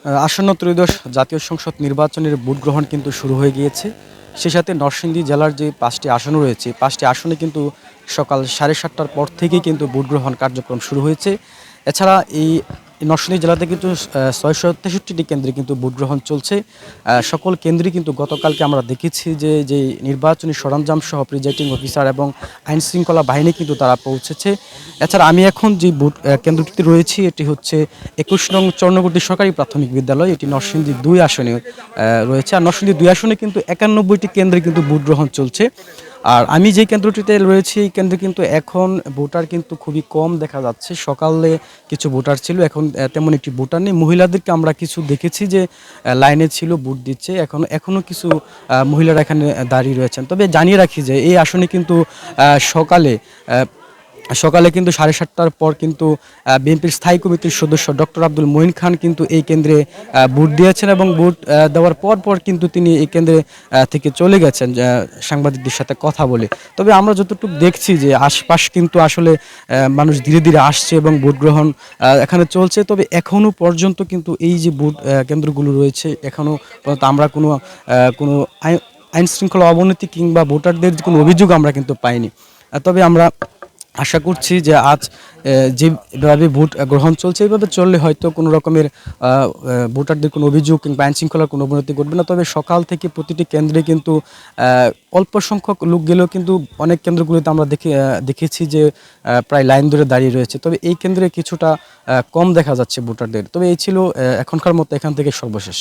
আসন্ন ত্রয়োদশ জাতীয় সংসদ নির্বাচনের ভোট গ্রহণ কিন্তু শুরু হয়ে গিয়েছে। সেই সাথে নরসিংদী জেলার যে ৫টি আসন রয়েছে, ৫টি আসনে কিন্তু সকাল ৭:৩০টার পর থেকেই কিন্তু ভোট গ্রহণ কার্যক্রম শুরু হয়েছে। এছাড়া এই নরসিংদী জেলাতে কিন্তু ৬৬৩টি কেন্দ্রে কিন্তু ভোট গ্রহণ চলছে। সকল কেন্দ্রে কিন্তু গতকালকে আমরা দেখেছি যে নির্বাচনী সরঞ্জাম সহ প্রিজাইডিং অফিসার এবং আইনশৃঙ্খলা বাহিনী কিন্তু তারা পৌঁছেছে। এছাড়া আমি এখন যে ভোট কেন্দ্রটিতে রয়েছি এটি হচ্ছে ২১ নং চর্ণবর্তী সরকারি প্রাথমিক বিদ্যালয়। এটি নরসিংদী ২ আসনে রয়েছে। আর নরসিংদী ২ আসনে কিন্তু ৯১টি কেন্দ্রে কিন্তু ভোট গ্রহণ চলছে। আর আমি যে কেন্দ্রটিতে রয়েছি এই কেন্দ্রে কিন্তু এখন ভোটার কিন্তু খুবই কম দেখা যাচ্ছে। সকালে কিছু ভোটার ছিল, এখন তেমন একটি ভোটার নেই। মহিলাদেরকে আমরা কিছু দেখেছি যে লাইনে ছিল, ভোট দিচ্ছে। এখনো কিছু মহিলারা এখানে দাঁড়িয়ে রয়েছেন। তবে জানিয়ে রাখি যে এই আসনে কিন্তু সকালে সকালে কিন্তু ৭:৩০টার পর কিন্তু বিএনপির স্থায়ী কমিটির সদস্য ডক্টর আব্দুল মঈন খান কিন্তু এই কেন্দ্রে ভোট দিয়েছেন এবং ভোট দেওয়ার পর কিন্তু তিনি এই কেন্দ্রে থেকে চলে গেছেন সাংবাদিকদের সাথে কথা বলে। তবে আমরা যতটুকু দেখছি যে আশপাশ কিন্তু আসলে মানুষ ধীরে ধীরে আসছে এবং ভোট গ্রহণ এখানে চলছে। তবে এখনও পর্যন্ত কিন্তু এই যে ভোট কেন্দ্রগুলো রয়েছে এখনও পর্যন্ত আমরা কোনো আইন শৃঙ্খলা অবনতি কিংবা ভোটারদের কোনো অভিযোগ আমরা কিন্তু পাইনি। তবে আমরা আশা করছি যে আজ যেভাবে ভোট গ্রহণ চলছে এইভাবে চললে হয়তো কোনো রকমের ভোটারদের কোনো অভিযোগ কিংবা আইন শৃঙ্খলার কোনো অবনতি ঘটবে না। তবে সকাল থেকে প্রতিটি কেন্দ্রে কিন্তু অল্প সংখ্যক লোক গেলেও কিন্তু অনেক কেন্দ্রগুলিতে আমরা দেখেছি যে প্রায় লাইন ধরে দাঁড়িয়ে রয়েছে। তবে এই কেন্দ্রে কিছুটা কম দেখা যাচ্ছে ভোটারদের। তবে এই ছিল এখনকার মতো এখান থেকে সর্বশেষ।